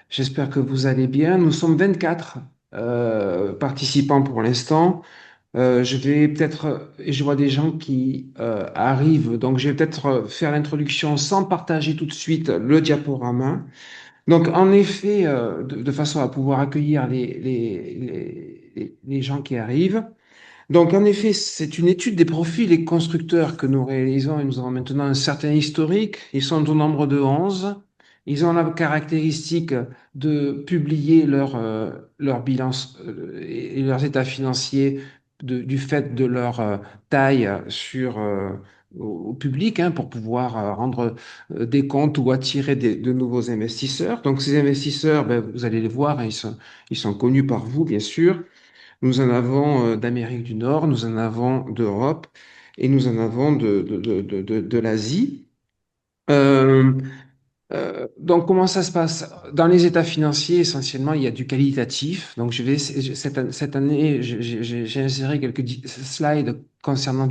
J'espère que vous allez bien. Nous sommes 24 participants pour l'instant. Je vais peut-être, et je vois des gens qui arrivent, donc je vais peut-être faire l'introduction sans partager tout de suite le diaporama. Donc, en effet, de façon à pouvoir accueillir les gens qui arrivent. Donc, en effet, c'est une étude des profils des constructeurs que nous réalisons et nous avons maintenant un certain historique. Ils sont au nombre de 11. Ils ont la caractéristique de publier leur bilan et leurs états financiers du fait de leur taille au public hein, pour pouvoir rendre des comptes ou attirer de nouveaux investisseurs. Donc, ces investisseurs, ben, vous allez les voir, hein, ils sont connus par vous, bien sûr. Nous en avons d'Amérique du Nord, nous en avons d'Europe et nous en avons de l'Asie. Euh, donc, comment ça se passe? Dans les états financiers, essentiellement, il y a du qualitatif. Donc, cette année, j'ai inséré quelques slides concernant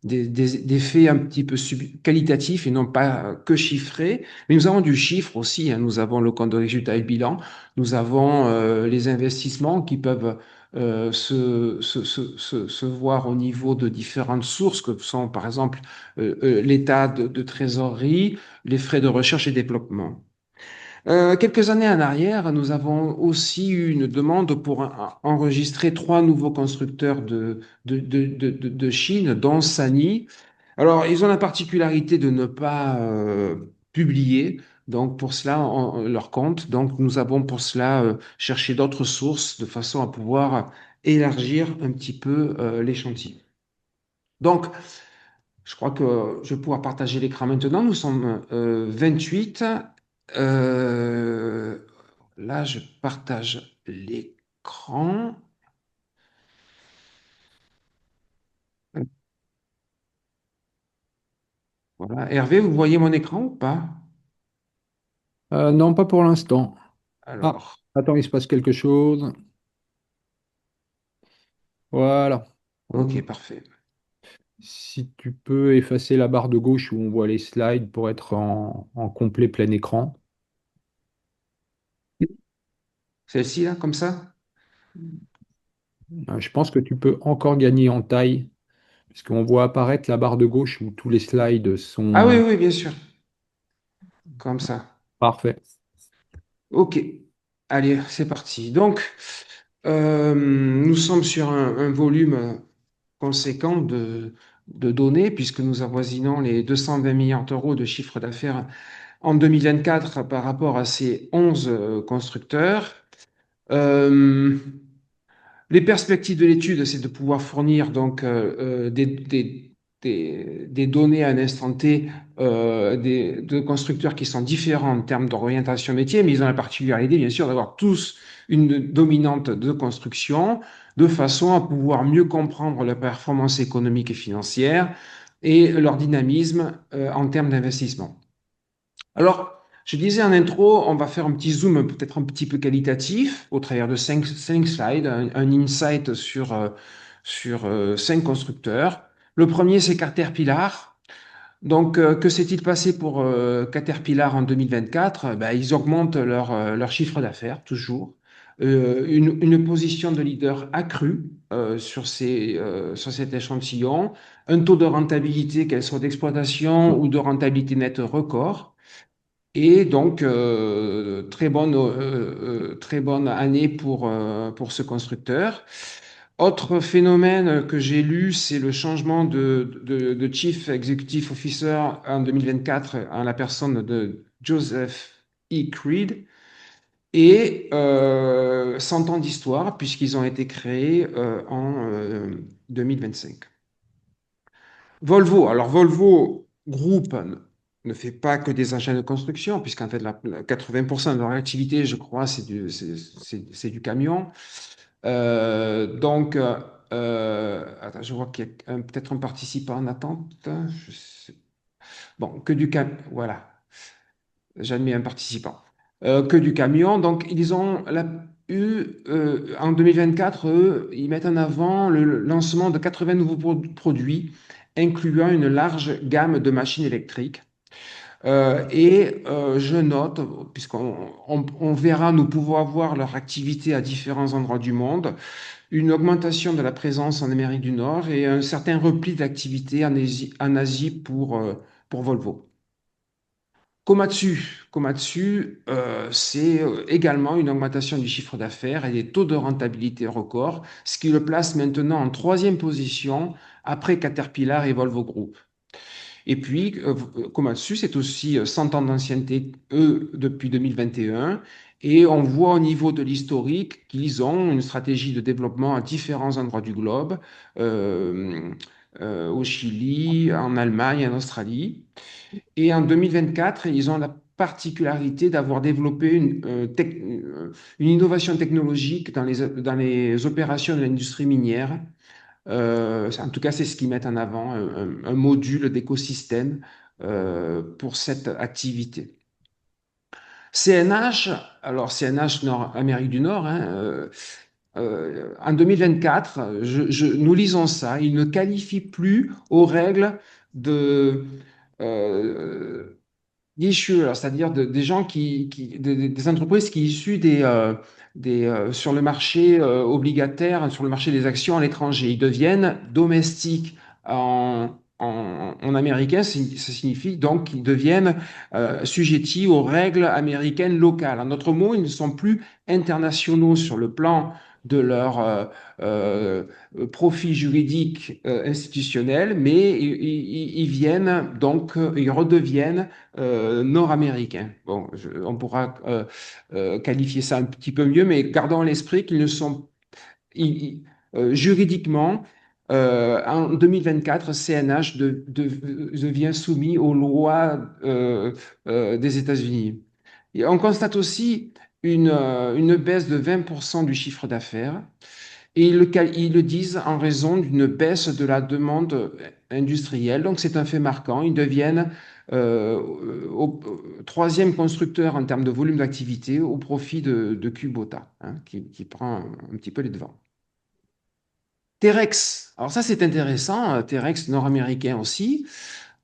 des faits un petit peu qualitatifs et non pas que chiffrés. Mais nous avons du chiffre aussi, hein. Nous avons le compte de résultat et le bilan. Nous avons les investissements qui peuvent se voir au niveau de différentes sources, que sont par exemple l'état de trésorerie, les frais de recherche et développement. Quelques années en arrière, nous avons aussi eu une demande pour enregistrer trois nouveaux constructeurs de Chine, dont Sany. Alors, ils ont la particularité de ne pas publier, donc pour cela, leur compte. Donc, nous avons pour cela cherché d'autres sources de façon à pouvoir élargir un petit peu l'échantillon. Donc, je crois que je vais pouvoir partager l'écran maintenant. Nous sommes 28. Euh, Là, je partage l'écran. Voilà. Hervé, vous voyez mon écran ou pas? Non, pas pour l'instant. Ah, Alors, attends, il se passe quelque chose. Voilà. ok, parfait. Si tu peux effacer la barre de gauche où on voit les slides pour être en complet plein écran. Celle-ci, là, comme ça? Je pense que tu peux encore gagner en taille, puisqu'on voit apparaître la barre de gauche où tous les slides Ah oui, sont oui, bien sûr. Comme ça. parfaits. Ok. Allez, c'est parti. Donc, nous sommes sur un volume conséquent de données, puisque nous avoisinons les 220 milliards d'euros de chiffre d'affaires en 2024 par rapport à ces 11 constructeurs. Euh, les perspectives de l'étude, c'est de pouvoir fournir donc des données à un instant T de constructeurs qui sont différents en termes d'orientation métier, mais ils ont la particularité, bien sûr, d'avoir tous une dominante de construction, de façon à pouvoir mieux comprendre leur performance économique et financière et leur dynamisme en termes d'investissement. Alors, je disais en intro, on va faire un petit zoom peut-être un petit peu qualitatif au travers de cinq slides, un insight sur cinq constructeurs. Le premier, c'est Caterpillar. Donc, que s'est-il passé pour Caterpillar en 2024? Ben, ils augmentent leur chiffre d'affaires, toujours. Une position de leader accrue sur cet échantillon, un taux de rentabilité, qu'elle soit d'exploitation ou de rentabilité nette record. Et donc, très bonne année pour ce constructeur. Autre phénomène que j'ai lu, c'est le changement de Chief Executive Officer en 2024 en la personne de Joseph E. Creed et 100 ans d'histoire puisqu'ils ont été créés en 2025. Volvo, alors Volvo Group ne fait pas que des engins de construction, puisqu'en fait, 80% de leur activité, je crois, c'est du camion. Donc, attends, je vois qu'il y a peut-être un participant en attente. Je sais- Bon, que du camion, voilà, j'admets un participant. Que du camion. Donc, ils ont en 2024, eux, ils mettent en avant le lancement de 80 nouveaux produits, incluant une large gamme de machines électriques. Je note, puisqu'on verra, nous pouvons avoir leur activité à différents endroits du monde, une augmentation de la présence en Amérique du Nord et un certain repli d'activité en Asie pour Volvo. Komatsu, c'est également une augmentation du chiffre d'affaires et des taux de rentabilité records, ce qui le place maintenant en troisième position après Caterpillar et Volvo Group. Et puis, Komatsu, c'est aussi 100 ans d'ancienneté, eux, depuis 2021. Et on voit au niveau de l'historique qu'ils ont une stratégie de développement à différents endroits du globe, euh, au Chili, en Allemagne, en Australie. Et en 2024, ils ont la particularité d'avoir développé une innovation technologique dans les opérations de l'industrie minière. En tout cas, c'est ce qu'ils mettent en avant, un module d'écosystème pour cette activité. CNH, alors CNH Amérique du Nord, hein, en 2024, nous lisons ça, il ne qualifie plus aux règles de, euh, d'issue, c'est-à-dire des gens des entreprises qui issues sur le marché obligataire, sur le marché des actions à l'étranger. Ils deviennent domestiques en américain, ça signifie donc qu'ils deviennent sujettis aux règles américaines locales. En d'autres mots, ils ne sont plus internationaux sur le plan de leur euh, profit juridique institutionnel, mais ils viennent donc, ils redeviennent nord-américains. Bon, on pourra qualifier ça un petit peu mieux, mais gardons à l'esprit qu'ils ne sont juridiquement, en 2024, CNH devient soumis aux lois des États-Unis. Et on constate aussi une baisse de 20% du chiffre d'affaires. Et ils le disent en raison d'une baisse de la demande industrielle. Donc c'est un fait marquant. Ils deviennent troisième constructeur en termes de volume d'activité au profit de Kubota, hein, qui prend un petit peu les devants. Terex, alors ça c'est intéressant, Terex nord-américain aussi.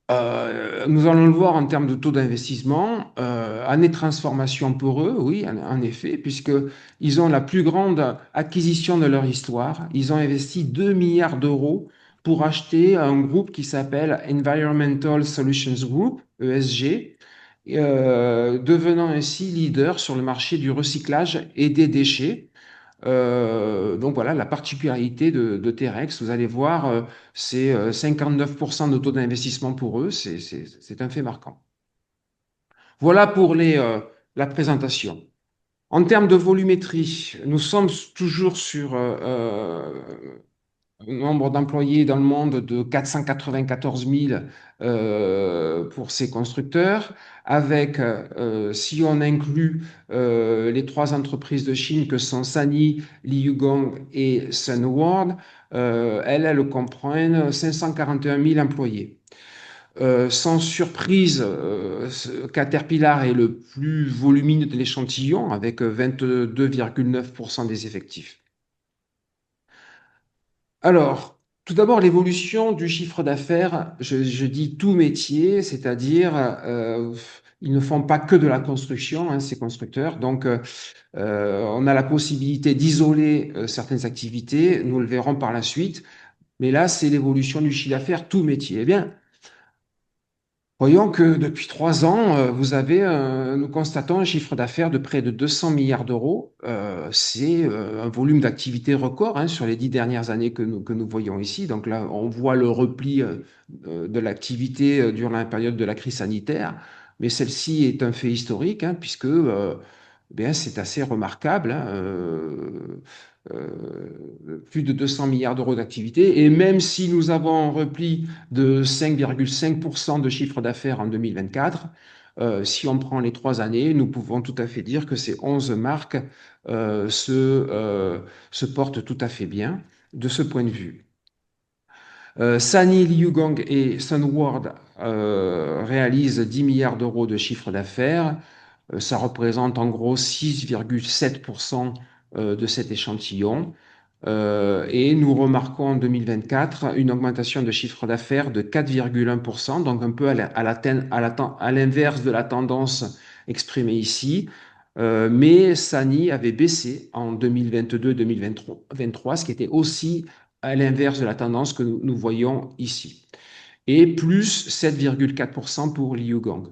Nous allons le voir en termes de taux d'investissement. Année de transformation pour eux, oui, en effet, puisqu'ils ont la plus grande acquisition de leur histoire. Ils ont investi 2 milliards d'euros pour acheter un groupe qui s'appelle Environmental Solutions Group, ESG, devenant ainsi leader sur le marché du recyclage et des déchets. Donc voilà la particularité de Terex. Vous allez voir, c'est 59% de taux d'investissement pour eux. C'est un fait marquant. Voilà pour la présentation. En termes de volumétrie, nous sommes toujours sur un nombre d'employés dans le monde de 494 000 pour ces constructeurs, avec, si on inclut les trois entreprises de Chine que sont Sany, Liugong et Sunward, elles comprennent 541 000 employés. Sans surprise, Caterpillar est le plus volumineux de l'échantillon, avec 22,9% des effectifs. Alors, tout d'abord, l'évolution du chiffre d'affaires, je dis tout métier, c'est-à-dire ils ne font pas que de la construction, hein, ces constructeurs. Donc, on a la possibilité d'isoler certaines activités, nous le verrons par la suite. Mais là, c'est l'évolution du chiffre d'affaires, tout métier. Eh bien, voyons que depuis 3 ans, nous constatons un chiffre d'affaires de près de 200 milliards d'euros. C'est un volume d'activité record, hein, sur les 10 dernières années que nous voyons ici. Donc là, on voit le repli de l'activité durant la période de la crise sanitaire. Mais celle-ci est un fait historique, hein, puisque bien, c'est assez remarquable, hein, plus de 200 milliards d'euros d'activité. Et même si nous avons un repli de 5,5% de chiffre d'affaires en 2024, si on prend les 3 années, nous pouvons tout à fait dire que ces 11 marques se portent tout à fait bien de ce point de vue. Sany, Liugang et Sunward réalisent 10 milliards d'euros de chiffre d'affaires. Ça représente en gros 6,7% de cet échantillon. Et nous remarquons en 2024 une augmentation de chiffre d'affaires de 4,1%, donc un peu à l'inverse de la tendance exprimée ici. Mais Sany avait baissé en 2022-2023, ce qui était aussi à l'inverse de la tendance que nous voyons ici. Et plus 7,4% pour Liugang.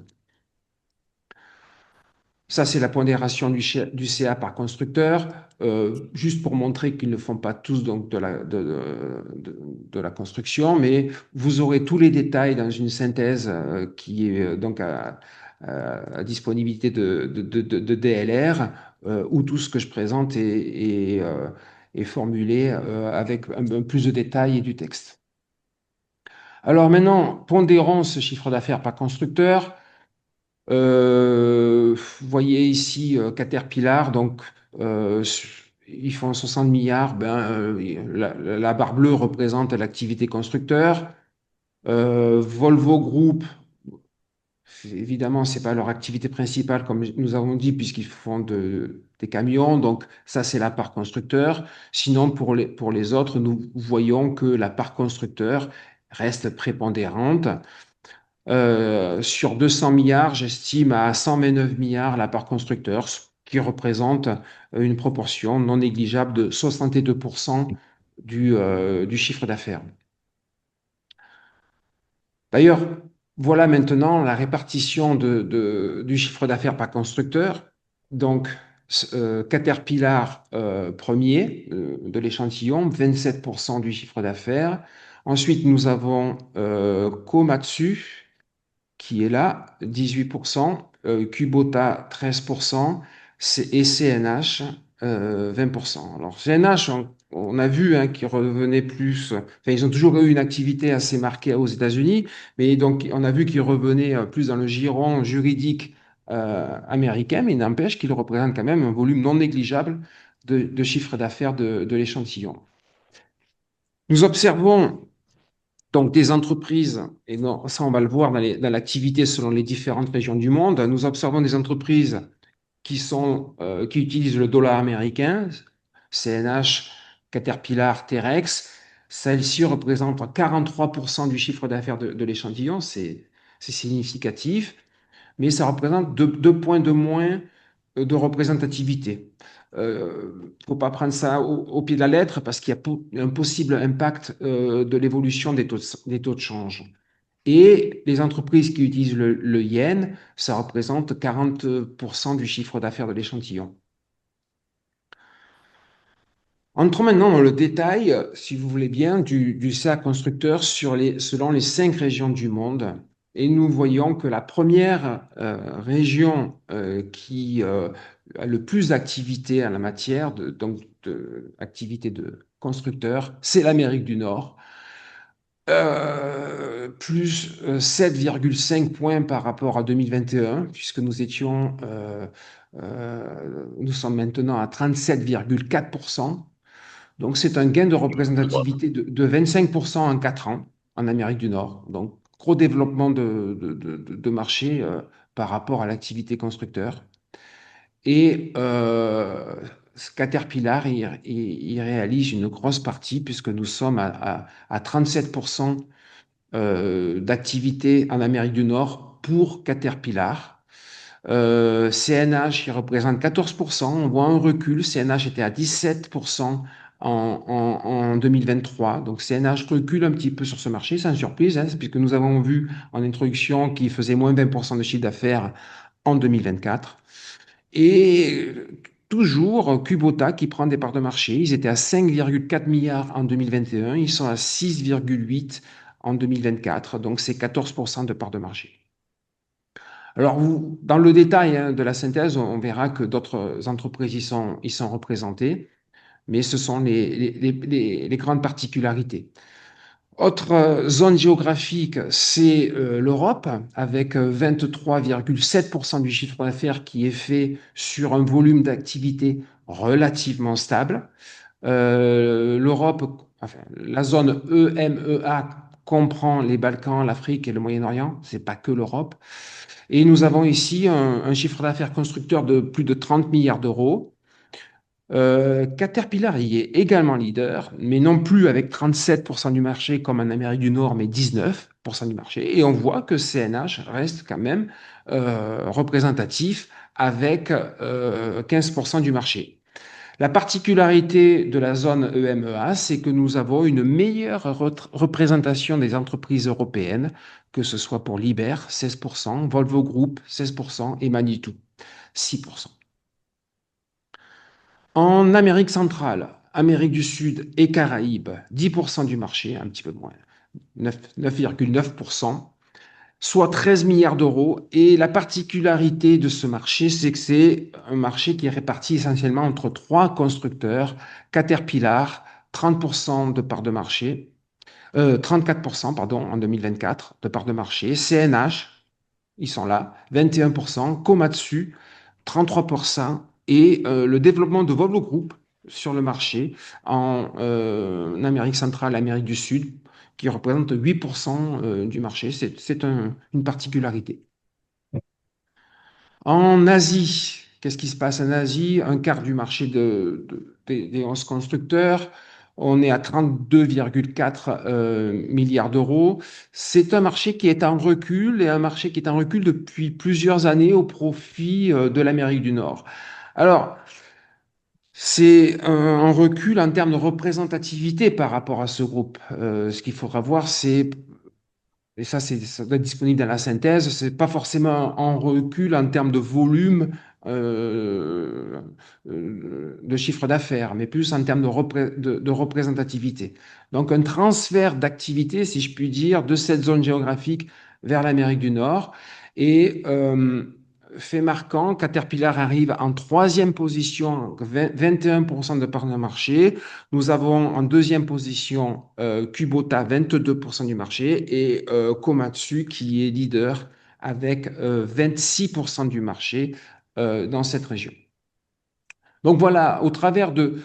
Ça, c'est la pondération du CA par constructeur, juste pour montrer qu'ils ne font pas tous donc, de la construction, mais vous aurez tous les détails dans une synthèse qui est donc à disponibilité de DLR, où tout ce que je présente est formulé avec un plus de détails et du texte. Alors maintenant, pondérons ce chiffre d'affaires par constructeur. Vous voyez ici Caterpillar, donc euh, ils font 60 milliards. Ben, la barre bleue représente l'activité constructeur. Volvo Group, évidemment, c'est pas leur activité principale, comme nous avons dit, puisqu'ils font des camions. Donc ça, c'est la part constructeur. Sinon, pour les autres, nous voyons que la part constructeur reste prépondérante. Sur 200 milliards, j'estime à 129 milliards la part constructeur, ce qui représente une proportion non négligeable de 62% du chiffre d'affaires. D'ailleurs, voilà maintenant la répartition du chiffre d'affaires par constructeur. Donc, Caterpillar premier de l'échantillon, 27% du chiffre d'affaires. Ensuite, nous avons Komatsu qui est là, 18%, Kubota 13% et CNH 20%. Alors CNH, on a vu hein, qu'ils revenaient plus, enfin ils ont toujours eu une activité assez marquée aux États-Unis, mais donc on a vu qu'ils revenaient plus dans le giron juridique américain, mais il n'empêche qu'ils représentent quand même un volume non négligeable de chiffre d'affaires de l'échantillon. Nous observons donc, des entreprises, et non, ça on va le voir dans l'activité selon les différentes régions du monde, nous observons des entreprises qui utilisent le dollar américain, CNH, Caterpillar, Terex. Celles-ci représentent 43% du chiffre d'affaires de l'échantillon, c'est significatif, mais ça représente deux points de moins de représentativité. Il ne faut pas prendre ça au pied de la lettre parce qu'il y a un possible impact de l'évolution des taux de change. Et les entreprises qui utilisent le yen, ça représente 40% du chiffre d'affaires de l'échantillon. Entrons maintenant dans le détail, si vous voulez bien, du CA constructeur selon les 5 régions du monde. Et nous voyons que la première région qui a le plus d'activité en la matière, donc d'activité de constructeur, c'est l'Amérique du Nord. Plus 7,5 points par rapport à 2021, puisque nous sommes maintenant à 37,4%. Donc, c'est un gain de représentativité de 25% en 4 ans en Amérique du Nord. Donc, gros développement de marché par rapport à l'activité constructeur. Et Caterpillar, il réalise une grosse partie puisque nous sommes à 37% d'activité en Amérique du Nord pour Caterpillar. CNH, qui représente 14%, on voit un recul. CNH était à 17% en 2023. Donc CNH recule un petit peu sur ce marché, sans surprise, hein, puisque nous avons vu en introduction qu'il faisait moins 20% de chiffre d'affaires en 2024. Et toujours Kubota qui prend des parts de marché. Ils étaient à 5,4 milliards en 2021, ils sont à 6,8 en 2024, donc c'est 14% de parts de marché. Alors, dans le détail hein, de la synthèse, on verra que d'autres entreprises y sont représentées, mais ce sont les grandes particularités. Autre zone géographique, c'est l'Europe, avec 23,7% du chiffre d'affaires qui est fait sur un volume d'activité relativement stable. L'Europe, enfin, la zone EMEA comprend les Balkans, l'Afrique et le Moyen-Orient, c'est pas que l'Europe. Et nous avons ici un chiffre d'affaires constructeur de plus de 30 milliards d'euros. Caterpillar y est également leader, mais non plus avec 37% du marché comme en Amérique du Nord, mais 19% du marché. Et on voit que CNH reste quand même représentatif avec 15% du marché. La particularité de la zone EMEA, c'est que nous avons une meilleure représentation des entreprises européennes, que ce soit pour Liber, 16%, Volvo Group, 16% et Manitou, 6%. En Amérique centrale, Amérique du Sud et Caraïbes, 10% du marché, un petit peu moins, 9,9%, soit 13 milliards d'euros. Et la particularité de ce marché, c'est que c'est un marché qui est réparti essentiellement entre trois constructeurs, Caterpillar, 30% de part de marché, 34% pardon, en 2024 de part de marché, CNH, ils sont là, 21%, Komatsu, 33%, et le développement de Volvo Group sur le marché en Amérique centrale, Amérique du Sud, qui représente 8% du marché. C'est une particularité. En Asie, qu'est-ce qui se passe en Asie? Un quart du marché des 11 constructeurs. On est à 32,4 milliards d'euros. C'est un marché qui est en recul et un marché qui est en recul depuis plusieurs années au profit de l'Amérique du Nord. Alors, c'est un recul en termes de représentativité par rapport à ce groupe. Ce qu'il faudra voir, c'est et ça doit être disponible dans la synthèse. C'est pas forcément en recul en termes de volume euh, de chiffre d'affaires, mais plus en termes de représentativité. Donc un transfert d'activité, si je puis dire, de cette zone géographique vers l'Amérique du Nord. Et fait marquant, Caterpillar arrive en troisième position, 21% de part de marché. Nous avons en deuxième position Kubota, 22% du marché, et Komatsu qui est leader avec 26% du marché dans cette région. Donc voilà, au travers de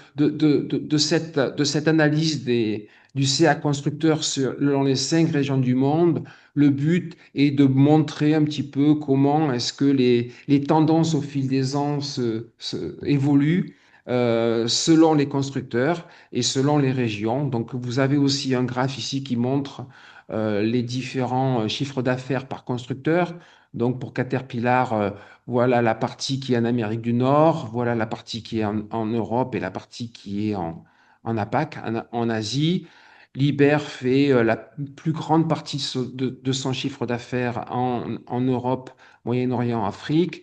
cette analyse du CA constructeur selon les 5 régions du monde, le but est de montrer un petit peu comment est-ce que les tendances au fil des ans évoluent selon les constructeurs et selon les régions. Donc vous avez aussi un graphe ici qui montre les différents chiffres d'affaires par constructeur. Donc pour Caterpillar, voilà la partie qui est en Amérique du Nord, voilà la partie qui est en Europe et la partie qui est en APAC, en Asie. Liber fait la plus grande partie de son chiffre d'affaires en Europe, Moyen-Orient, Afrique.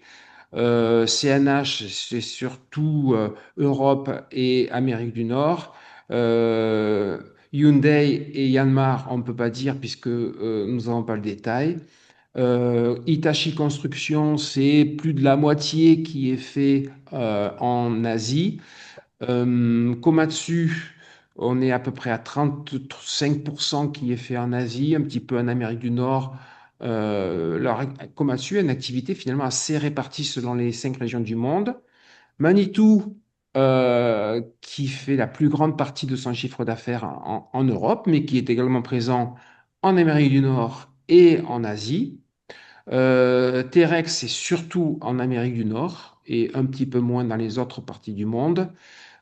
CNH, c'est surtout Europe et Amérique du Nord. Hyundai et Yanmar, on ne peut pas dire puisque nous n'avons pas le détail. Hitachi Construction, c'est plus de la moitié qui est fait en Asie. Komatsu, on est à peu près à 35% qui est fait en Asie, un petit peu en Amérique du Nord. Komatsu a une activité finalement assez répartie selon les 5 régions du monde. Manitou, qui fait la plus grande partie de son chiffre d'affaires en Europe, mais qui est également présent en Amérique du Nord et en Asie. Terex, c'est surtout en Amérique du Nord et un petit peu moins dans les autres parties du monde.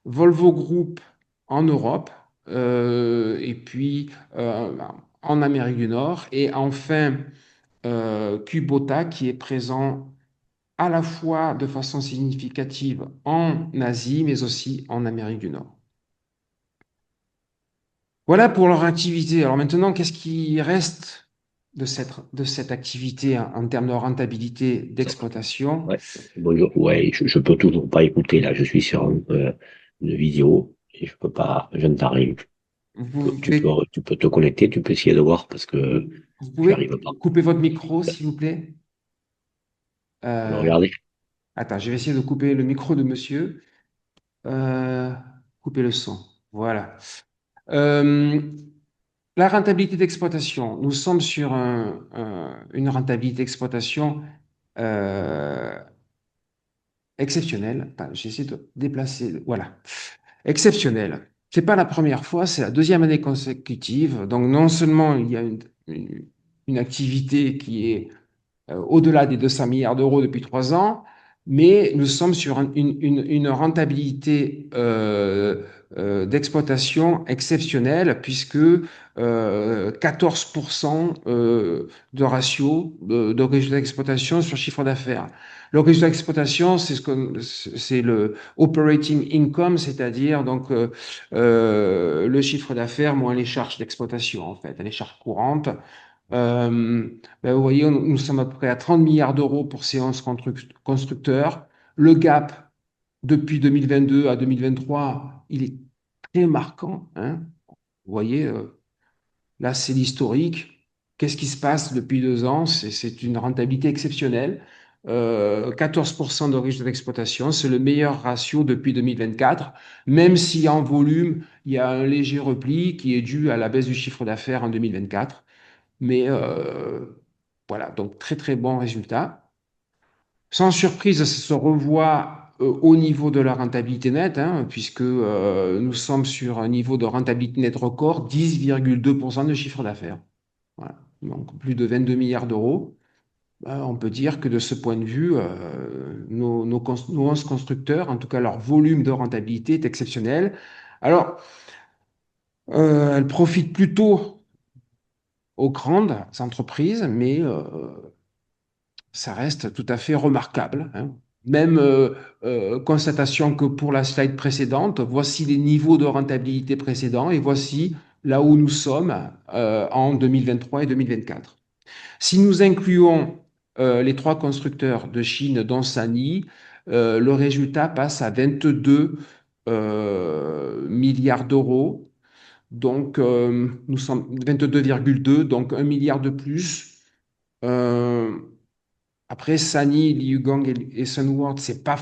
Volvo Group en Europe et puis en Amérique du Nord. Et enfin, Kubota qui est présent à la fois de façon significative en Asie, mais aussi en Amérique du Nord. Voilà pour leur activité. Alors maintenant, qu'est-ce qui reste de cette activité en termes de rentabilité d'exploitation? Ouais, bonjour. Ouais, je peux toujours pas écouter là. Je suis sur une vidéo et je peux pas. Je ne t'arrive. Vous pouvez, Tu peux te connecter. Tu peux essayer de voir parce que vous je pouvez arrive pas. couper votre micro, s'il vous plaît? Euh, Regardez. attends, je vais essayer de couper le micro de monsieur. Euh, couper le son. Voilà. Euh, la rentabilité d'exploitation. Nous sommes sur une rentabilité d'exploitation euh, exceptionnelle. Attends, j'essaie de déplacer. Voilà. Exceptionnelle. C'est pas la première fois, c'est la deuxième année consécutive. Donc non seulement il y a une activité qui est au-delà des 200 milliards d'euros depuis 3 ans, mais nous sommes sur une rentabilité d'exploitation exceptionnelle puisque 14% de ratio de résultat d'exploitation sur chiffre d'affaires. Le résultat d'exploitation, c'est le operating income, c'est-à-dire donc le chiffre d'affaires moins les charges d'exploitation en fait, les charges courantes. Vous voyez, nous sommes à peu près à 30 milliards d'euros pour ces 11 constructeurs. Le gap depuis 2022 à 2023, il est très marquant, hein. Vous voyez, là, c'est l'historique. Qu'est-ce qui se passe depuis 2 ans? C'est une rentabilité exceptionnelle. 14% de risque d'exploitation, c'est le meilleur ratio depuis 2024, même si en volume, il y a un léger repli qui est dû à la baisse du chiffre d'affaires en 2024. Mais voilà, donc très très bon résultat. Sans surprise, ça se revoit au niveau de la rentabilité nette, hein, puisque nous sommes sur un niveau de rentabilité nette record, 10,2% de chiffre d'affaires. Voilà. Donc plus de 22 milliards d'euros. On peut dire que de ce point de vue, nos 11 constructeurs, en tout cas leur volume de rentabilité est exceptionnel. Alors, elles profitent plutôt aux grandes entreprises, mais ça reste tout à fait remarquable, hein. Même constatation que pour la slide précédente, voici les niveaux de rentabilité précédents et voici là où nous sommes en 2023 et 2024. Si nous incluons les 3 constructeurs de Chine, dont Sany, le résultat passe à 22 milliards d'euros. Donc, nous sommes 22,2, donc 1 milliard de plus. Euh, Après, Sany, Liugang et Sunward, c'est pas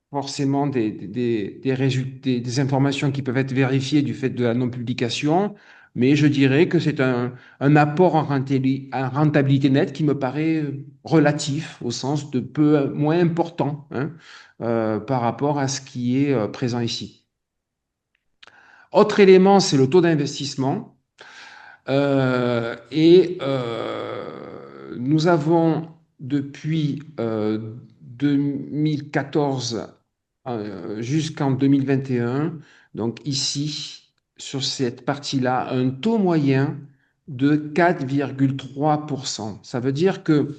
forcément des résultats, des informations qui peuvent être vérifiées du fait de la non-publication, mais je dirais que c'est un apport en rentabilité nette qui me paraît relatif, au sens de peu moins important, hein, par rapport à ce qui est présent ici. Autre élément, c'est le taux d'investissement. Nous avons depuis 2014 jusqu'en 2021, donc ici, sur cette partie-là, un taux moyen de 4,3%. Ça veut dire que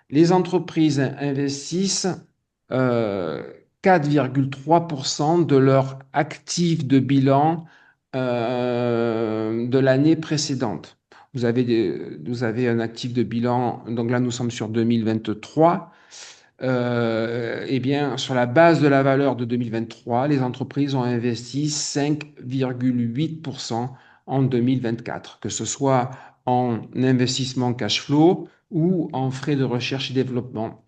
les entreprises investissent 4,3% de leur actif de bilan de l'année précédente. Vous avez un actif de bilan, donc là nous sommes sur 2023. Eh bien, sur la base de la valeur de 2023, les entreprises ont investi 5,8% en 2024, que ce soit en investissement cash flow ou en frais de recherche et développement.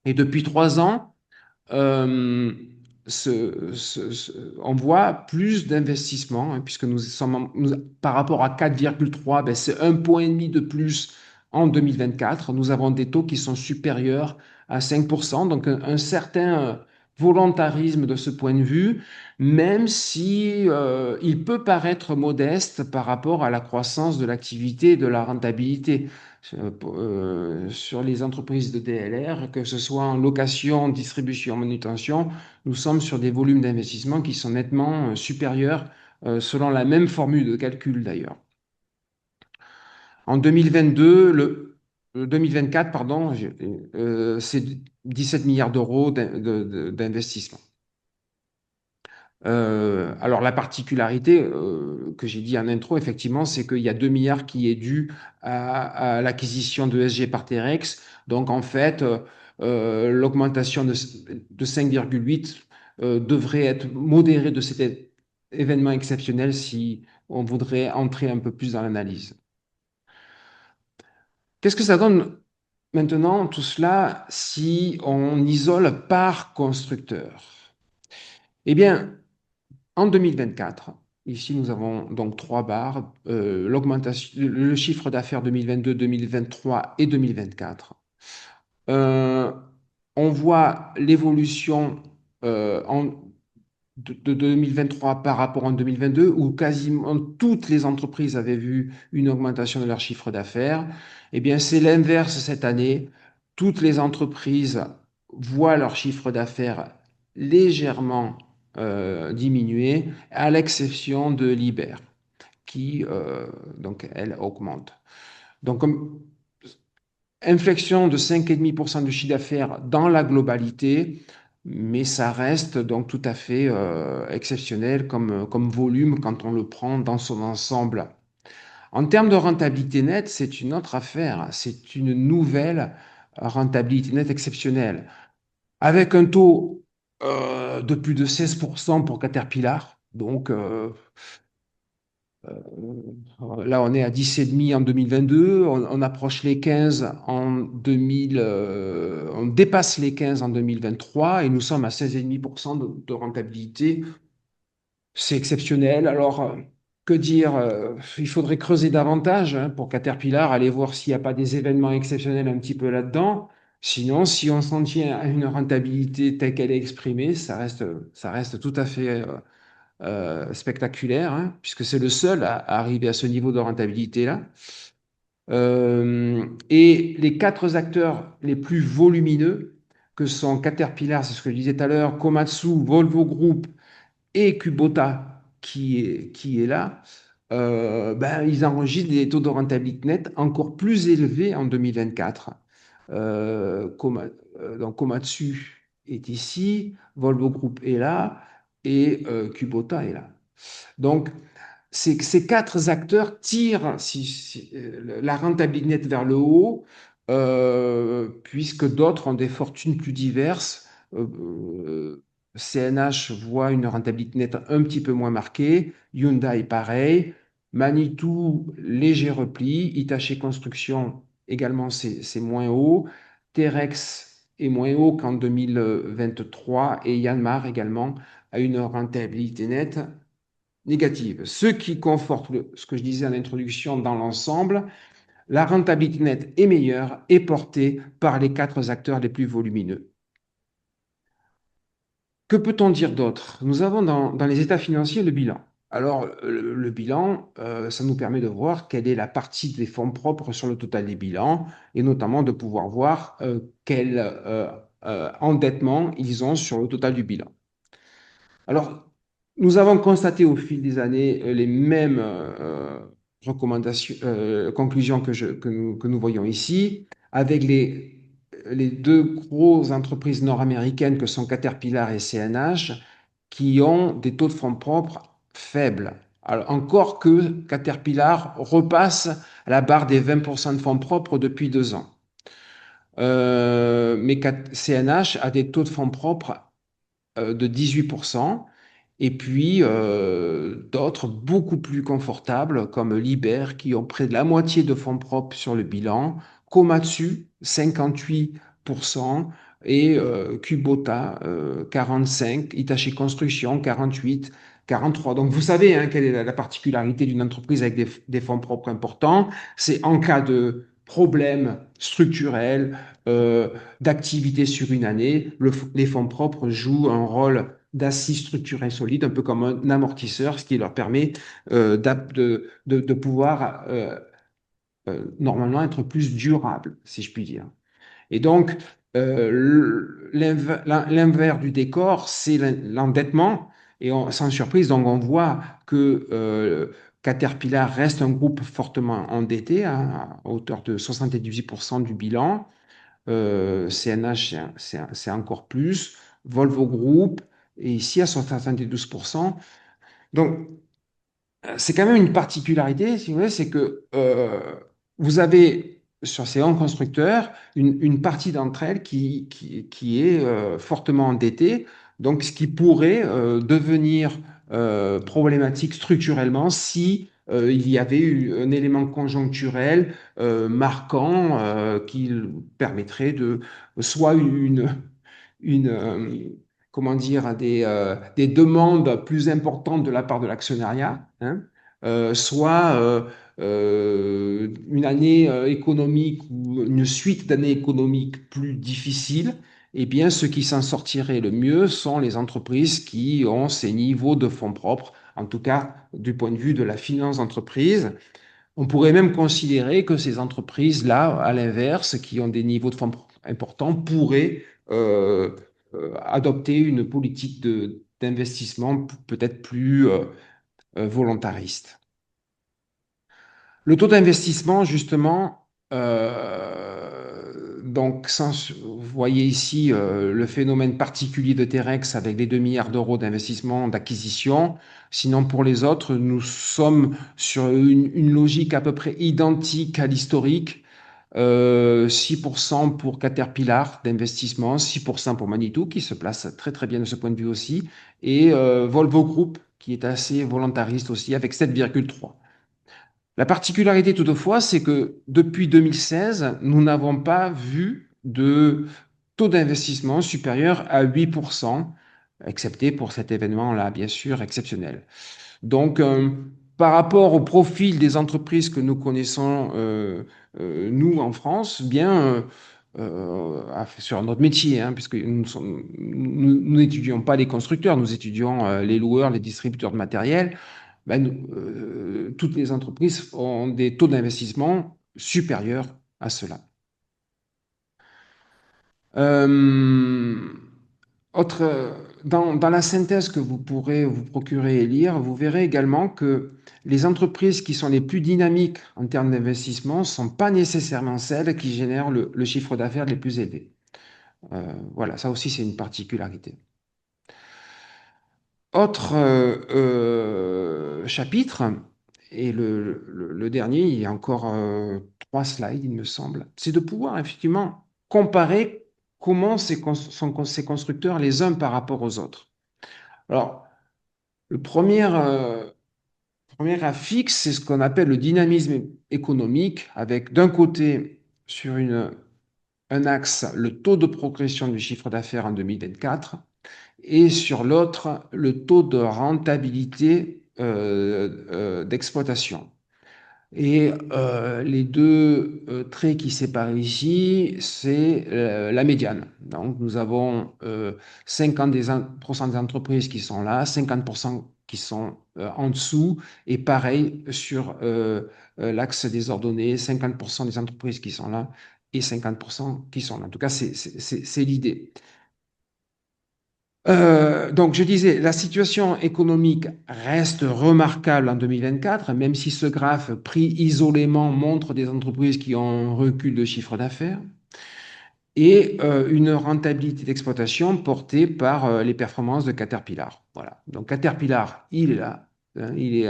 Et depuis 3 ans, euh, on voit plus d'investissements, hein, puisque par rapport à 4,3, ben, c'est 1,5 point de plus en 2024. Nous avons des taux qui sont supérieurs à 5%, donc un certain volontarisme de ce point de vue, même si il peut paraître modeste par rapport à la croissance de l'activité et de la rentabilité sur les entreprises de DLR, que ce soit en location, distribution, manutention, nous sommes sur des volumes d'investissement qui sont nettement supérieurs selon la même formule de calcul d'ailleurs. En 2024, pardon, c'est 17 milliards d'euros d'investissement. Alors la particularité que j'ai dit en intro, effectivement, c'est qu'il y a 2 milliards qui est dû à l'acquisition de SG par Terex. Donc en fait, l'augmentation de 5,8 devrait être modérée de cet événement exceptionnel si on voudrait entrer un peu plus dans l'analyse. Qu'est-ce que ça donne maintenant tout cela si on isole par constructeur? Eh bien, en 2024, ici nous avons donc 3 barres, l'augmentation, le chiffre d'affaires 2022, 2023 et 2024. On voit l'évolution de 2023 par rapport en 2022, où quasiment toutes les entreprises avaient vu une augmentation de leur chiffre d'affaires. Eh bien, c'est l'inverse cette année. Toutes les entreprises voient leur chiffre d'affaires légèrement diminuer, à l'exception de Liber, qui, donc, elle augmente. Donc, inflexion de 5,5% de chiffre d'affaires dans la globalité, mais ça reste donc tout à fait exceptionnel comme volume quand on le prend dans son ensemble. En termes de rentabilité nette, c'est une autre affaire. C'est une nouvelle rentabilité nette exceptionnelle, avec un taux de plus de 16% pour Caterpillar. Donc, là, on est à 10,5 en 2022, on approche les 15 en 2000, on dépasse les 15 en 2023 et nous sommes à 16,5% de rentabilité. C'est exceptionnel. Alors, que dire? Il faudrait creuser davantage hein, pour Caterpillar, aller voir s'il n'y a pas des événements exceptionnels un petit peu là-dedans. Sinon, si on s'en tient à une rentabilité telle qu'elle est exprimée, ça reste tout à fait spectaculaire, hein, puisque c'est le seul à arriver à ce niveau de rentabilité-là. Et les quatre acteurs les plus volumineux, que sont Caterpillar, c'est ce que je disais tout à l'heure, Komatsu, Volvo Group et Kubota, qui est là, ben, ils enregistrent des taux de rentabilité nette encore plus élevés en 2024. Donc Komatsu est ici, Volvo Group est là et Kubota est là. Donc, ces quatre acteurs tirent la rentabilité nette vers le haut, puisque d'autres ont des fortunes plus diverses. CNH voit une rentabilité nette un petit peu moins marquée, Hyundai pareil, Manitou léger repli, Hitachi Construction également c'est moins haut, Terex est moins haut qu'en 2023 et Yanmar également a une rentabilité nette négative. Ce qui conforte ce que je disais en introduction dans l'ensemble, la rentabilité nette est meilleure et portée par les quatre acteurs les plus volumineux. Que peut-on dire d'autre? Nous avons dans les états financiers le bilan. Alors, le bilan, ça nous permet de voir quelle est la partie des fonds propres sur le total des bilans et notamment de pouvoir voir quel endettement ils ont sur le total du bilan. Alors, nous avons constaté au fil des années les mêmes recommandations, conclusions que nous voyons ici, avec les deux grosses entreprises nord-américaines que sont Caterpillar et CNH, qui ont des taux de fonds propres faibles. Alors, encore que Caterpillar repasse à la barre des 20% de fonds propres depuis 2 ans. Mais CNH a des taux de fonds propres de 18%, et puis d'autres beaucoup plus confortables comme Liber qui ont près de la moitié de fonds propres sur le bilan, Komatsu 58% et Kubota 45%, Hitachi Construction 48%, 43%. Donc vous savez hein, quelle est la particularité d'une entreprise avec des fonds propres importants, c'est en cas de problème structurel, d'activité sur une année, les fonds propres jouent un rôle d'assise structurelle solide, un peu comme un amortisseur, ce qui leur permet de pouvoir normalement être plus durable, si je puis dire. Et donc, l'inverse du décor, c'est l'endettement. Et sans surprise, donc on voit que Caterpillar reste un groupe fortement endetté, hein, à hauteur de 78% du bilan. CNH, c'est encore plus. Volvo Group est ici à 72%. Donc, c'est quand même une particularité, si vous voulez, c'est que vous avez sur ces 11 constructeurs une partie d'entre elles qui est fortement endettée, donc ce qui pourrait devenir problématique structurellement si il y avait eu un élément conjoncturel marquant qui permettrait de soit une comment dire, des demandes plus importantes de la part de l'actionnariat, hein, soit une année économique ou une suite d'années économiques plus difficiles, eh bien, ceux qui s'en sortiraient le mieux sont les entreprises qui ont ces niveaux de fonds propres, en tout cas du point de vue de la finance d'entreprise. On pourrait même considérer que ces entreprises-là, à l'inverse, qui ont des niveaux de fonds importants, pourraient adopter une politique d'investissement peut-être plus volontariste. Le taux d'investissement, justement, donc vous voyez ici le phénomène particulier de Terex avec les 2 milliards d'euros d'investissement, d'acquisition. Sinon, pour les autres, nous sommes sur une logique à peu près identique à l'historique. 6% pour Caterpillar d'investissement, 6% pour Manitou, qui se place très très bien de ce point de vue aussi, et Volvo Group, qui est assez volontariste aussi, avec 7,3. La particularité toutefois, c'est que depuis 2016, nous n'avons pas vu de taux d'investissement supérieur à 8%, excepté pour cet événement-là, bien sûr, exceptionnel. Donc, par rapport au profil des entreprises que nous connaissons, nous, en France, bien, sur notre métier, hein, puisque nous n'étudions pas les constructeurs, nous étudions les loueurs, les distributeurs de matériel, ben, toutes les entreprises ont des taux d'investissement supérieurs à cela. Euh, dans la synthèse que vous pourrez vous procurer et lire, vous verrez également que les entreprises qui sont les plus dynamiques en termes d'investissement ne sont pas nécessairement celles qui génèrent le chiffre d'affaires les plus élevés. Voilà, ça aussi c'est une particularité. Autre chapitre, et le dernier, il y a encore 3 slides, il me semble, c'est de pouvoir effectivement comparer comment sont ces constructeurs les uns par rapport aux autres. Alors, le premier graphique, c'est ce qu'on appelle le dynamisme économique, avec d'un côté, sur un axe, le taux de progression du chiffre d'affaires en 2024, et sur l'autre, le taux de rentabilité d'exploitation. Et les deux traits qui séparent ici, c'est la médiane. Donc, nous avons 50% des entreprises qui sont là, 50% qui sont en dessous, et pareil sur l'axe des ordonnées, 50% des entreprises qui sont là et 50% qui sont là. En tout cas, c'est l'idée. Donc, je disais, la situation économique reste remarquable en 2024, même si ce graphe pris isolément montre des entreprises qui ont un recul de chiffre d'affaires et une rentabilité d'exploitation portée par les performances de Caterpillar. Voilà. Donc, Caterpillar, il est là, hein, il est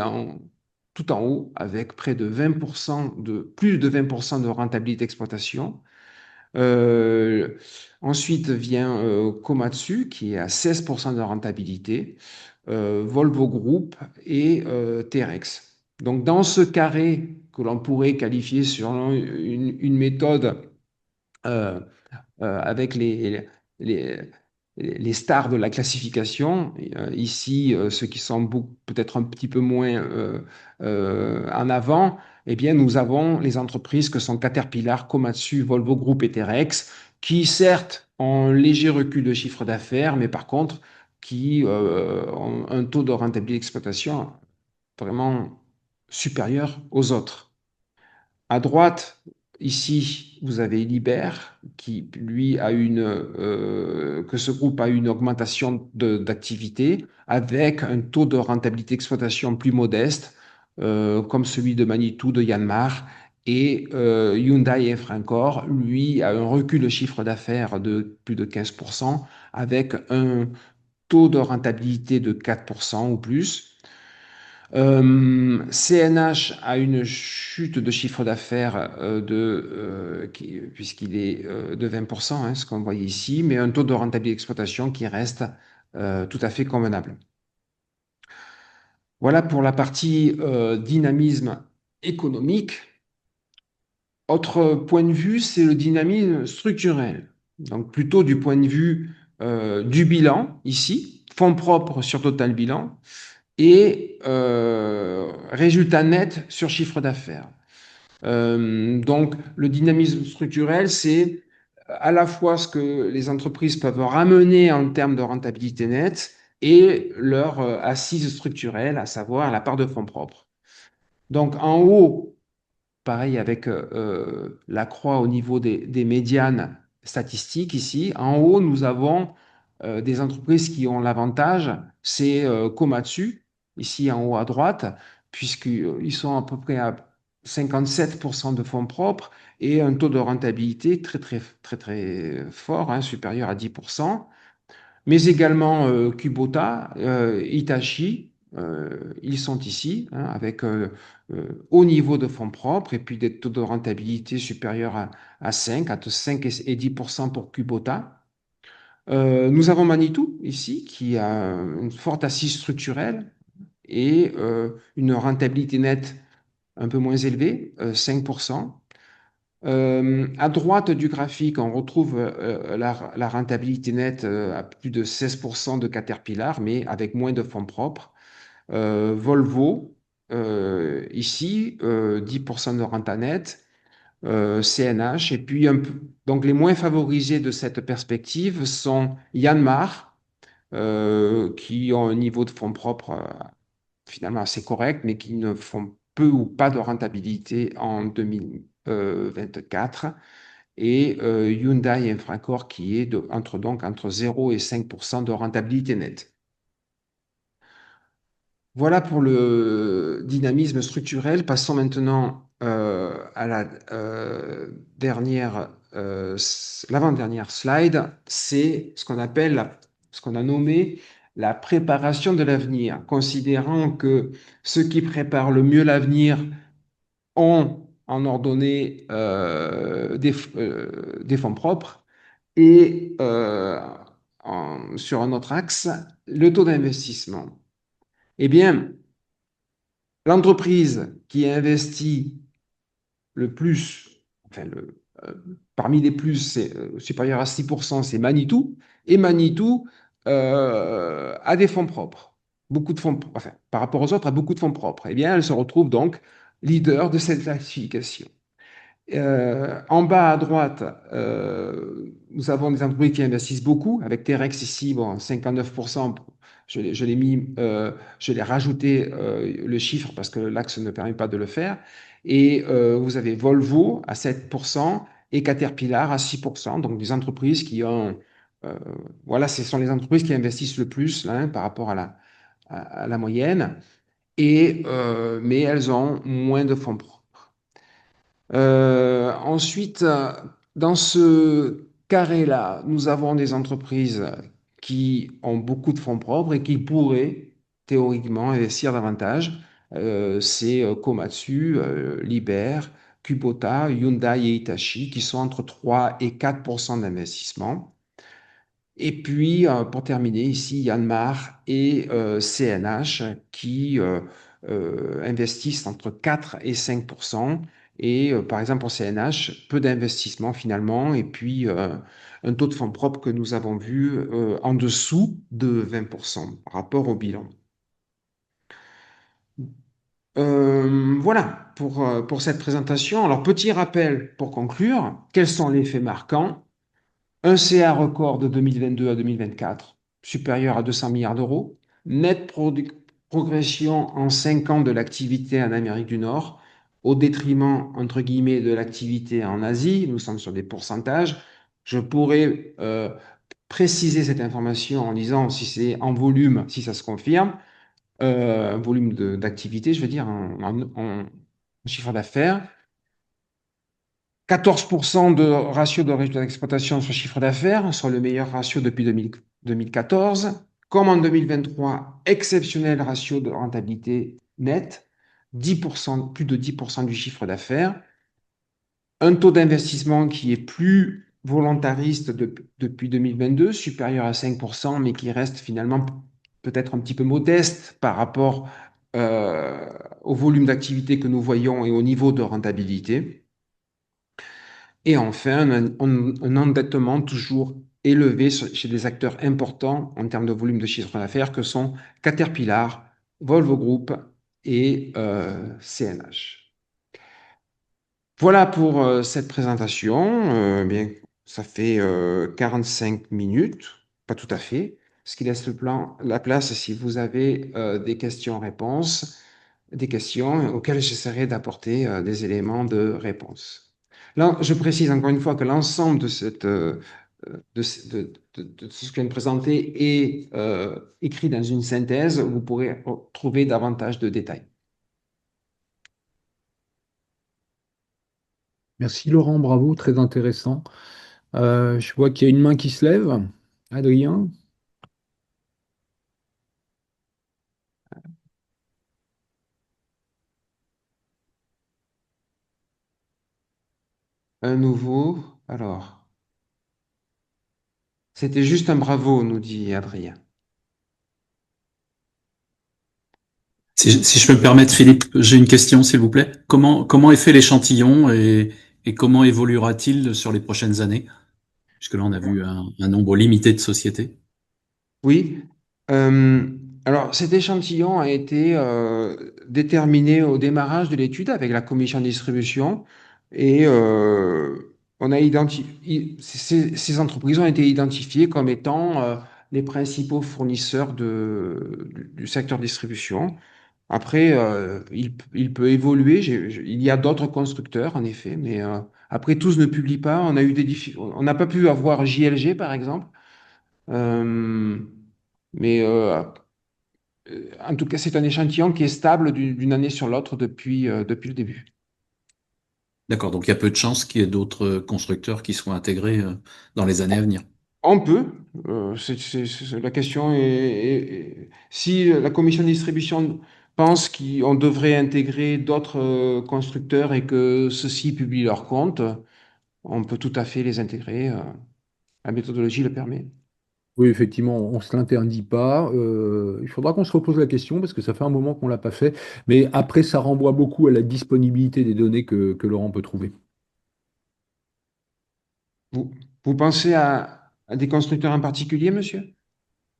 tout en haut avec près de 20% plus de 20% de rentabilité d'exploitation. Euh, Ensuite vient Komatsu qui est à 16% de rentabilité, Volvo Group et Terex. Donc dans ce carré que l'on pourrait qualifier selon une méthode euh, avec les stars de la classification. Ici, ceux qui sont peut-être un petit peu moins en avant, eh bien, nous avons les entreprises que sont Caterpillar, Komatsu, Volvo Group et Terex, qui certes ont un léger recul de chiffre d'affaires, mais par contre, qui ont un taux de rentabilité d'exploitation vraiment supérieur aux autres. À droite, ici, vous avez Libert, qui, lui, que ce groupe a une augmentation d'activité avec un taux de rentabilité d'exploitation plus modeste, comme celui de Manitou, de Yanmar, et Hyundai et Francor, lui, a un recul de chiffre d'affaires de plus de 15%, avec un taux de rentabilité de 4% ou plus. CNH a une chute de chiffre d'affaires puisqu'il est de 20%, hein, ce qu'on voit ici, mais un taux de rentabilité d'exploitation qui reste tout à fait convenable. Voilà pour la partie dynamisme économique. Autre point de vue, c'est le dynamisme structurel. Donc plutôt du point de vue du bilan, ici, fonds propres sur total bilan, et résultat net sur chiffre d'affaires. Donc, le dynamisme structurel, c'est à la fois ce que les entreprises peuvent ramener en termes de rentabilité nette et leur assise structurelle, à savoir la part de fonds propres. Donc, en haut, pareil avec la croix au niveau des médianes statistiques ici. En haut, nous avons des entreprises qui ont l'avantage, c'est Komatsu, ici en haut à droite, puisqu'ils sont à peu près à 57% de fonds propres et un taux de rentabilité très, très, très, très fort, hein, supérieur à 10%. Mais également Kubota, Hitachi, ils sont ici, hein, avec haut niveau de fonds propres et puis des taux de rentabilité supérieurs à 5, entre 5 et 10% pour Kubota. Nous avons Manitou ici, qui a une forte assise structurelle et une rentabilité nette un peu moins élevée, 5%. À droite du graphique, on retrouve la rentabilité nette à plus de 16% de Caterpillar, mais avec moins de fonds propres. Volvo, ici, 10% de renta nette. CNH, et puis donc les moins favorisés de cette perspective sont Yanmar, qui ont un niveau de fonds propres finalement assez correct, mais qui ne font peu ou pas de rentabilité en 2024, et Hyundai Infracore qui est entre 0 et 5% de rentabilité nette. Voilà pour le dynamisme structurel. Passons maintenant à la l'avant-dernière slide. C'est ce qu'on appelle, ce qu'on a nommé la préparation de l'avenir, considérant que ceux qui préparent le mieux l'avenir ont en ordonnée des fonds propres et sur un autre axe, le taux d'investissement. Eh bien, l'entreprise qui investit le plus, enfin parmi les plus, c'est supérieur à 6%, c'est Manitou. Et Manitou a des fonds propres. Beaucoup de fonds, enfin, par rapport aux autres, a beaucoup de fonds propres. Eh bien, elle se retrouve donc leader de cette classification. En bas à droite, nous avons des entreprises qui investissent beaucoup. Avec Terex ici, bon, 59%, je l'ai mis, je l'ai rajouté le chiffre parce que l'axe ne permet pas de le faire. Et vous avez Volvo à 7% et Caterpillar à 6%. Donc des entreprises qui ont, voilà, ce sont les entreprises qui investissent le plus là, hein, par rapport à la moyenne. Et, mais elles ont moins de fonds propres. Ensuite, dans ce carré-là, nous avons des entreprises qui ont beaucoup de fonds propres et qui pourraient théoriquement investir davantage. C'est Komatsu, Liber, Kubota, Hyundai et Hitachi qui sont entre 3 et 4% d'investissement. Et puis, pour terminer, ici, Yanmar et CNH qui investissent entre 4 et 5%. Et par exemple, pour CNH, peu d'investissement finalement, et puis un taux de fonds propres que nous avons vu en dessous de 20% par rapport au bilan. Voilà pour cette présentation. Alors, petit rappel pour conclure, quels sont les faits marquants? Un CA record de 2022 à 2024, supérieur à 200 milliards d'euros. Nette progression en 5 ans de l'activité en Amérique du Nord, au détriment, entre guillemets, de l'activité en Asie. Nous sommes sur des pourcentages. Je pourrais préciser cette information en disant si c'est en volume, si ça se confirme, volume d'activité, je veux dire, en chiffre d'affaires. 14% de ratio de résultat d'exploitation sur chiffre d'affaires, soit le meilleur ratio depuis 2014. Comme en 2023, exceptionnel ratio de rentabilité nette, 10%, plus de 10% du chiffre d'affaires. Un taux d'investissement qui est plus volontariste depuis 2022, supérieur à 5%, mais qui reste finalement peut-être un petit peu modeste par rapport au volume d'activité que nous voyons et au niveau de rentabilité. Et enfin, un endettement toujours élevé chez des acteurs importants en termes de volume de chiffre d'affaires que sont Caterpillar, Volvo Group et CNH. Voilà pour cette présentation. Bien, ça fait 45 minutes, pas tout à fait, ce qui laisse la place si vous avez des questions-réponses. des questions auxquelles j'essaierai d'apporter des éléments de réponse. Là, je précise encore une fois que l'ensemble de de ce que je viens de présenter est écrit dans une synthèse où vous pourrez trouver davantage de détails. Merci Laurent, bravo, très intéressant. Je vois qu'il y a une main qui se lève. Adrien, Un nouveau, alors, c'était juste un bravo, nous dit Adrien. Si je peux me permettre, Philippe, j'ai une question, s'il vous plaît. Comment est fait l'échantillon et comment évoluera-t-il sur les prochaines années? Puisque là, on a vu un nombre limité de sociétés. Oui. Euh, alors, cet échantillon a été déterminé au démarrage de l'étude avec la commission de distribution et on a identifié, ces entreprises ont été identifiées comme étant les principaux fournisseurs du secteur distribution. Après, il peut évoluer. Il y a d'autres constructeurs, en effet, mais après, tous ne publient pas. On a eu on n'a pas pu avoir JLG, par exemple. Euh, mais en tout cas, c'est un échantillon qui est stable d'une année sur l'autre depuis le début. D'accord, donc il y a peu de chances qu'il y ait d'autres constructeurs qui soient intégrés dans les années à venir. On peut. La question si la commission de distribution pense qu'on devrait intégrer d'autres constructeurs et que ceux-ci publient leurs comptes, on peut tout à fait les intégrer. La méthodologie le permet. oui, effectivement, on ne se l'interdit pas. Il faudra qu'on se repose la question parce que ça fait un moment qu'on ne l'a pas fait. Mais après, ça renvoie beaucoup à la disponibilité des données que Laurent peut trouver. Vous, vous pensez à des constructeurs en particulier, monsieur?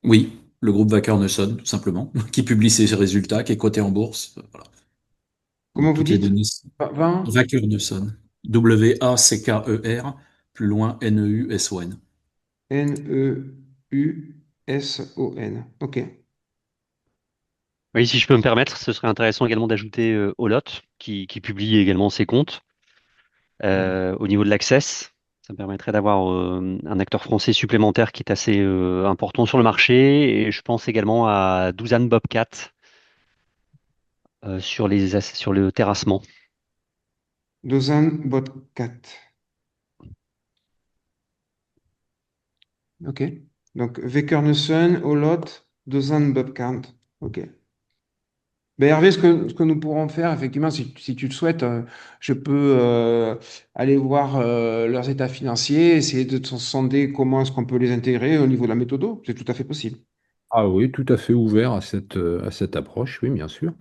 Oui, le groupe Wacker Neuson, tout simplement, qui publie ses résultats, qui est coté en bourse. Voilà. Comment Donc vous toutes les dites? données. 20? Wacker Neuson. Wacker, plus loin Neuson. Neuson. OK. Oui, si je peux me permettre, ce serait intéressant également d'ajouter Olot, qui publie également ses comptes au niveau de l'Access. Ça me permettrait d'avoir un acteur français supplémentaire qui est assez important sur le marché. Et je pense également à Douzan Bobcat sur le terrassement. Dozan Botcat. OK. Donc, Vekernessen, Olot, Dozan Bobcat. OK. Ben, Hervé, ce que nous pourrons faire, effectivement, si tu le souhaites, je peux aller voir leurs états financiers, essayer de sonder comment est-ce qu'on peut les intégrer au niveau de la méthode. C'est tout à fait possible. Ah oui, tout à fait ouvert à cette approche, oui, bien sûr.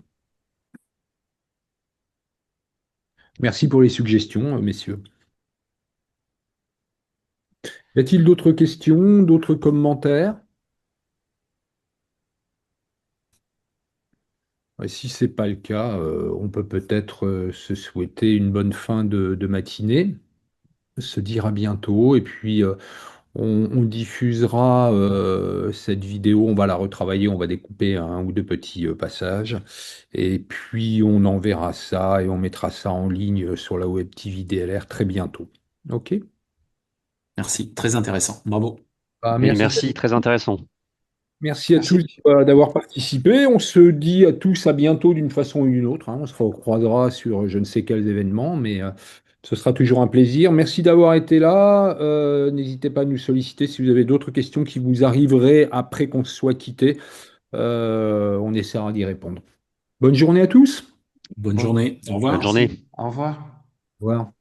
Merci pour les suggestions, messieurs. Y a-t-il d'autres questions, d'autres commentaires? Si ce n'est pas le cas, on peut peut-être se souhaiter une bonne fin de matinée, se dire à bientôt, et puis on diffusera cette vidéo, on va la retravailler, on va découper un ou deux petits passages, et puis on enverra ça et on mettra ça en ligne sur la Web TV DLR très bientôt. OK? Merci, très intéressant. Bravo. Bah, Oui, merci. merci, très intéressant. Merci à Merci, tous monsieur. d'avoir participé. On se dit à tous à bientôt d'une façon ou d'une autre, hein. On se recroisera sur je ne sais quels événements, mais ce sera toujours un plaisir. Merci d'avoir été là. N'hésitez pas à nous solliciter si vous avez d'autres questions qui vous arriveraient après qu'on se soit quitté. On essaiera d'y répondre. Bonne journée à tous. Bonne Bon, journée. Au Bonne revoir. journée. merci. Au revoir. Au revoir.